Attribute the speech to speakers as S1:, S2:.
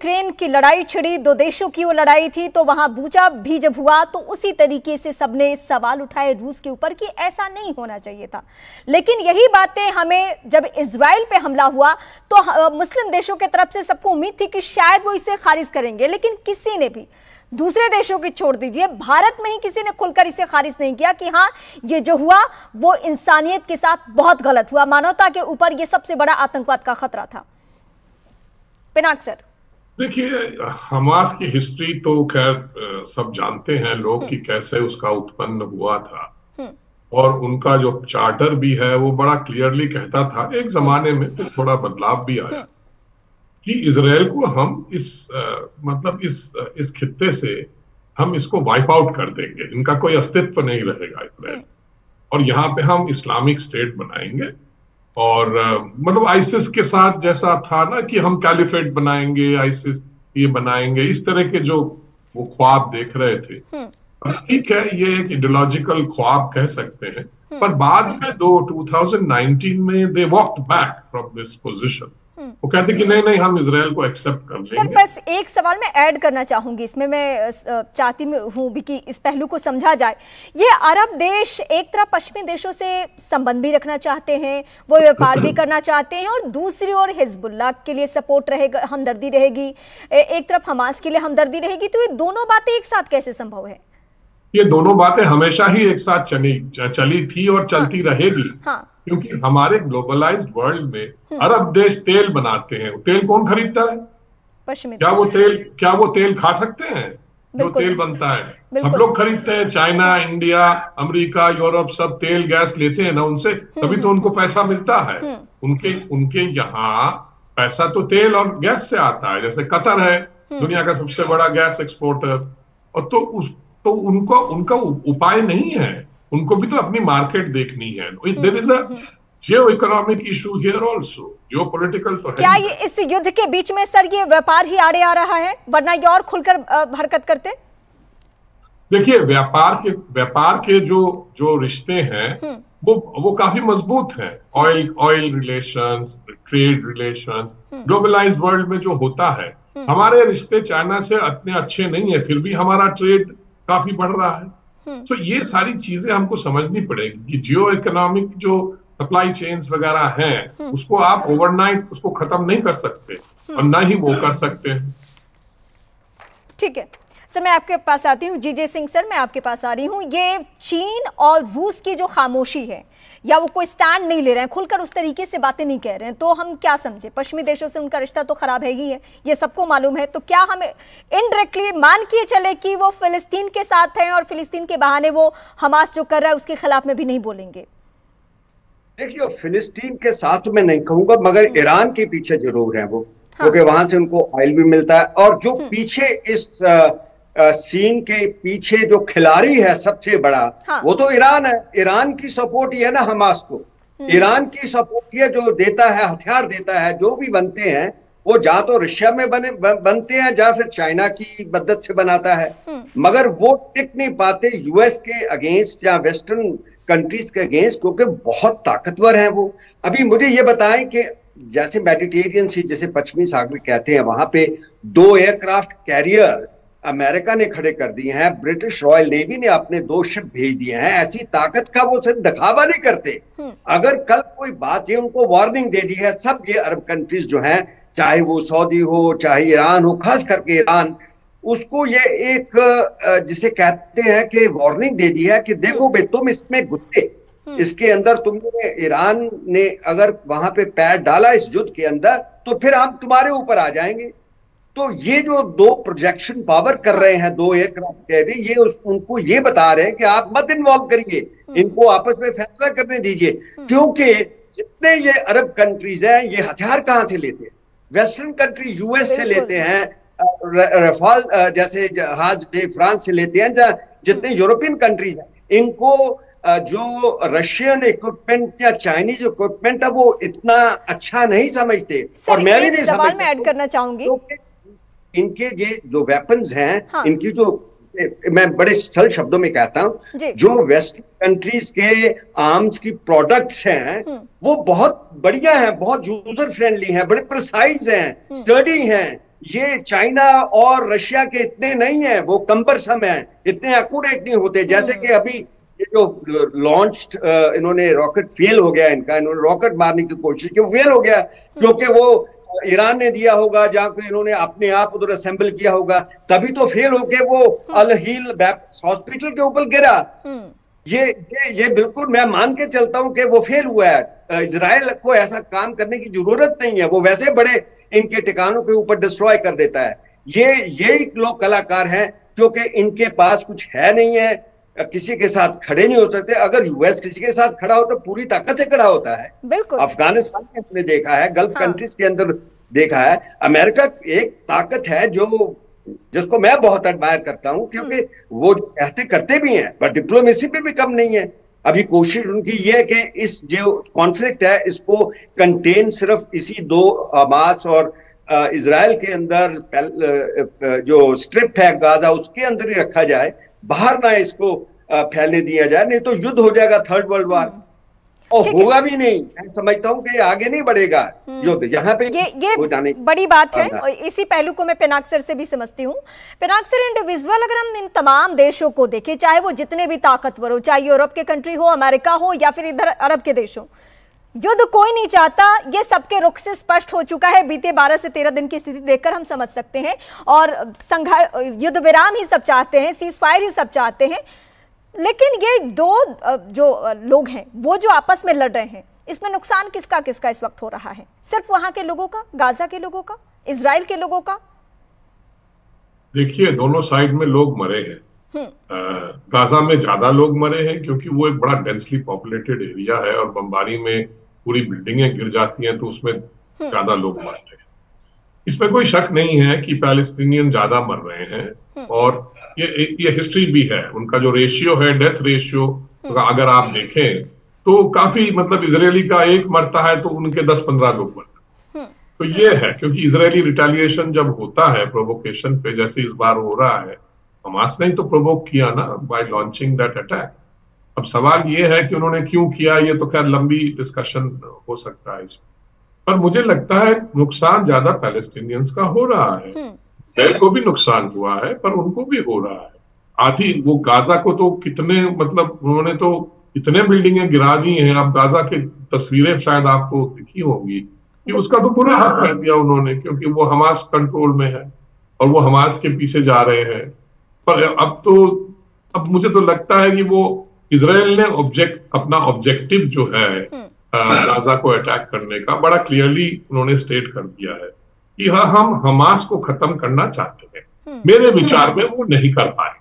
S1: Ukraine की लड़ाई छिड़ी, दो देशों की वो लड़ाई थी, तो वहां बूचा भी जब हुआ तो उसी तरीके से सबने सवाल उठाए रूस के ऊपर कि ऐसा नहीं होना चाहिए था। लेकिन यही बातें हमें जब इजराइल पे हमला हुआ तो मुस्लिम देशों की तरफ से सबको उम्मीद थी कि शायद वो इसे खारिज करेंगे, लेकिन किसी ने भी, दूसरे देशों की छोड़ दीजिए, भारत में ही किसी ने खुलकर इसे खारिज नहीं किया कि हाँ ये जो हुआ वो इंसानियत के साथ बहुत गलत हुआ, मानवता के ऊपर ये सबसे बड़ा आतंकवाद का खतरा था। पिनाक सर,
S2: देखिए, हमास की हिस्ट्री तो खैर सब जानते हैं लोग कि कैसे उसका उत्पन्न हुआ था, और उनका जो चार्टर भी है वो बड़ा क्लियरली कहता था, एक जमाने में तो थोड़ा बदलाव भी आया, कि इजराइल को हम मतलब इस खित्ते से हम इसको वाइप आउट कर देंगे, इनका कोई अस्तित्व नहीं रहेगा इजराइल, और यहाँ पे हम इस्लामिक स्टेट बनाएंगे। और मतलब आइसिस के साथ जैसा था ना कि हम कैलिफेट बनाएंगे, आइसिस ये बनाएंगे, इस तरह के जो वो ख्वाब देख रहे थे। ठीक है, ये एक आइडियोलॉजिकल ख्वाब कह सकते हैं, पर बाद में 2019 में they walked back from this position. वो कहते कि नहीं नहीं, हम इजराइल को एक्सेप्ट कर लेंगे।
S1: सर बस एक सवाल मैं ऐड करना चाहूंगी इसमें, मैं चाहती हूँ भी कि इस पहलू को समझा जाए। ये अरब देश एक तरफ पश्चिमी देशों से संबंध भी रखना चाहते हैं, वो व्यापार भी करना चाहते हैं, और दूसरी ओर हिजबुल्लाह के लिए सपोर्ट रहेगा, हमदर्दी रहेगी, एक तरफ हमास के लिए हमदर्दी रहेगी, तो ये दोनों बातें एक साथ कैसे संभव है?
S2: ये दोनों बातें हमेशा ही एक साथ चली थी और चलती रहेगी। क्योंकि हमारे ग्लोबलाइज्ड वर्ल्ड में अरब देश तेल बनाते हैं, तेल कौन खरीदता है? क्या वो तेल खा सकते हैं जो तेल बनता है? सब लोग खरीदते हैं, चाइना, इंडिया, अमेरिका, यूरोप, सब तेल गैस लेते हैं ना उनसे, तभी तो उनको पैसा मिलता है। उनके यहाँ पैसा तो तेल और गैस से आता है। जैसे कतर है दुनिया का सबसे बड़ा गैस एक्सपोर्टर, और तो उनका उपाय नहीं है, उनको भी तो अपनी मार्केट देखनी है। There is a geo economic issue here also, geo political तो है।
S1: क्या ये इस युद्ध के बीच में सर ये व्यापार ही आड़े आ रहा है, वरना ये और खुलकर हरकत करते?
S2: देखिए, व्यापार के जो रिश्ते हैं वो काफी मजबूत हैं। Oil relations, trade relations, globalised world में जो होता है, हमारे रिश्ते चाइना से इतने अच्छे नहीं है, फिर भी हमारा ट्रेड काफी बढ़ रहा है। तो ये सारी चीजें हमको समझनी पड़ेगी कि जियो इकोनॉमिक जो सप्लाई चेन्स वगैरह हैं, उसको आप ओवरनाइट उसको खत्म नहीं कर सकते, और ना ही वो कर सकते हैं।
S1: ठीक है सर, मैं आपके पास आती हूँ। जीजे सिंह सर, मैं आपके पास आ रही हूँ। ये चीन और रूस की जो खामोशी है, या वो कोई स्टैंड नहीं ले रहे हैं, खुलकर उस तरीके से बातें नहीं कह रहे हैं, तो हम क्या समझे? पश्चिमी देशों से उनका रिश्ता तो खराब है ही है, ये सबको मालूम है, तो क्या हम इनडायरेक्टली मान के चले कि वो फिलिस्तीन के साथ हैं और फिलिस्तीन के बहाने वो हमास जो कर रहा है उसके खिलाफ में भी नहीं बोलेंगे?
S3: देखिए, फिलिस्तीन के साथ मैं नहीं कहूंगा, मगर ईरान के पीछे जरूर है वो, क्योंकि वहां से उनको ऑयल भी मिलता है। और जो पीछे इस सीन के पीछे जो खिलाड़ी है सबसे बड़ा, वो तो ईरान है। ईरान की सपोर्ट ही है ना हमास को, ईरान की सपोर्ट ये जो देता है, हथियार देता है, जो भी बनते हैं वो या तो रशिया में बनते हैं या फिर चाइना की मदद से बनाता है, मगर वो टिक नहीं पाते यूएस के अगेंस्ट या वेस्टर्न कंट्रीज के अगेंस्ट, क्योंकि बहुत ताकतवर हैं वो। अभी मुझे ये बताएं कि जैसे मेडिटेरियन सी, जैसे पश्चिमी सागर कहते हैं, वहां पे 2 एयरक्राफ्ट कैरियर अमेरिका ने खड़े कर दिए हैं, ब्रिटिश रॉयल नेवी ने अपने 2 शिप भेज दिए हैं। ऐसी ताकत का वो सिर्फ दिखावा नहीं करते। अगर कल कोई बात, ये उनको वार्निंग दे दी है, सब ये अरब कंट्रीज जो हैं, चाहे वो सऊदी हो चाहे ईरान हो, खास करके ईरान, उसको ये एक जिसे कहते हैं कि वार्निंग दे दी है कि देखो भाई, तुम इसमें घुसे, इसके अंदर तुमने, ईरान ने अगर वहां पे पैर डाला इस युद्ध के अंदर, तो फिर हम तुम्हारे ऊपर आ जाएंगे। तो ये जो 2 प्रोजेक्शन पावर कर रहे हैं, 2 एयरक्राफ्ट कैरियर, ये उनको ये बता रहे हैं कि आप मत इन्वॉल्व करिए, इनको आपस में फैसला करने दीजिए। क्योंकि जितने ये अरब कंट्रीज हैं, ये हथियार कहां से लेते हैं? वेस्टर्न कंट्री यूएस से लेते हैं, रफाल जैसे जहाज फ्रांस से लेते हैं, जितने यूरोपियन कंट्रीज हैं, इनको जो रशियन इक्विपमेंट या चाइनीज इक्विपमेंट है वो इतना अच्छा नहीं समझते। और मैं भी नहीं समझता।
S1: मैं ऐड करना चाहूंगी,
S3: इनके ये जो वेपन्स हैं, इनकी जो, मैं बड़े सरल शब्दों में कहता हूं, जो वेस्टर्न कंट्रीज के आर्म्स की प्रोडक्ट्स हैं, वो बहुत बढ़िया हैं, बहुत यूजर फ्रेंडली हैं, बड़े प्रिसाइज हैं, स्टडी हैं, ये चाइना और रशिया के इतने नहीं है, वो कम्बरसम है, इतने एक्यूरेट नहीं होते। जैसे कि अभी ये जो लॉन्च इन्होंने रॉकेट फेल हो गया, इन्होंने रॉकेट मारने की कोशिश की, फेल हो गया, जो कि वो ईरान ने दिया होगा, जहां पे इन्होंने अपने आप उधर असेंबल किया होगा, तभी तो फेल होके वो अल हील बैप्टिस्ट हॉस्पिटल के ऊपर गिरा। ये बिल्कुल मैं मान के चलता हूं कि वो फेल हुआ है। इजराइल को ऐसा काम करने की जरूरत नहीं है, वो वैसे बड़े इनके ठिकानों के ऊपर डिस्ट्रॉय कर देता है। यही लोग कलाकार हैं, क्योंकि इनके पास कुछ है नहीं है, किसी के साथ खड़े नहीं हो सकते। अगर यूएस किसी के साथ खड़ा हो तो पूरी ताकत से खड़ा होता है। बिल्कुल, अफगानिस्तान में हमने देखा है, गल्फ कंट्रीज के अंदर देखा है। अमेरिका एक ताकत है जिसको मैं बहुत एडमायर करता हूं, क्योंकि वो कहते करते भी हैं, पर डिप्लोमेसी में भी कम नहीं है। अभी कोशिश उनकी ये है कि इस जो कॉन्फ्लिक्ट है इसको कंटेन सिर्फ इसी दो हमास और इजराइल के अंदर जो स्ट्रिप है गाजा उसके अंदर ही रखा जाए, बाहर ना इसको फैलने दिया जाए, नहीं तो युद्ध हो जाएगा, थर्ड वर्ल्ड वॉर, और होगा भी नहीं। मैं समझता हूं कि आगे नहीं बढ़ेगा युद्ध, यहाँ पे
S1: ये बड़ी बात है। और इसी पहलू को मैं पिनाक सर से भी समझती हूँ। पिनाक सर, इंडिविजुअल अगर हम इन तमाम देशों को देखें, चाहे वो जितने भी ताकतवर हो, चाहे यूरोप के कंट्री हो, अमेरिका हो, या फिर इधर अरब के देश हो, युद्ध कोई नहीं चाहता, ये सबके रुख से स्पष्ट हो चुका है। बीते 12 से 13 दिन की स्थिति देखकर हम समझ सकते हैं, और युद्ध विराम ही सब चाहते हैं, सीज फायर ही सब चाहते हैं। लेकिन ये दो जो लोग हैं वो जो आपस में लड़ रहे हैं, इसमें नुकसान किसका किसका इस वक्त हो रहा है? सिर्फ वहां के लोगों का, गाजा के लोगों का, इजराइल के लोगों का?
S2: देखिए, दोनों साइड में लोग मरे हैं। गाजा में ज्यादा लोग मरे हैं क्योंकि वो एक बड़ा डेंसली पॉपुलेटेड एरिया है, और बमबारी में पूरी बिल्डिंगें गिर जाती हैं, तो उसमें ज्यादा लोग मरते हैं। इसमें कोई शक नहीं है कि पैलेस्टीनियन ज्यादा मर रहे हैं, और ये हिस्ट्री भी है। उनका जो रेशियो है, डेथ रेशियो, अगर आप देखें तो काफी, मतलब इजरायली का एक मरता है तो उनके 10-15 लोग मरते हैं। तो ये है, क्योंकि इजरायली रिटेलिएशन जब होता है प्रोवोकेशन पे, जैसे इस बार हो रहा है, हमास ने ही तो प्रोवोक किया ना बाय लॉन्चिंग दैट अटैक। अब सवाल ये है कि उन्होंने क्यों किया, ये तो खैर लंबी डिस्कशन हो सकता है इसमें, पर मुझे लगता है नुकसान ज्यादा पैलेस्टीनियंस का हो रहा है। इजराइल को भी नुकसान हुआ है, पर उनको भी हो रहा है। आधी वो गाजा को तो कितने, मतलब उन्होंने तो इतने बिल्डिंगें गिरा दी हैं। अब गाजा की तस्वीरें शायद आपको दिखी होंगी कि उसका तो बुरा हाल कर दिया उन्होंने, क्योंकि वो हमास कंट्रोल में है और वो हमास के पीछे जा रहे हैं। पर अब मुझे तो लगता है कि वो इजराइल ने अपना ऑब्जेक्टिव जो है गाजा को अटैक करने का बड़ा क्लियरली उन्होंने स्टेट कर दिया है कि हाँ, हम हमास को खत्म करना चाहते हैं। मेरे विचार में वो नहीं कर पाए।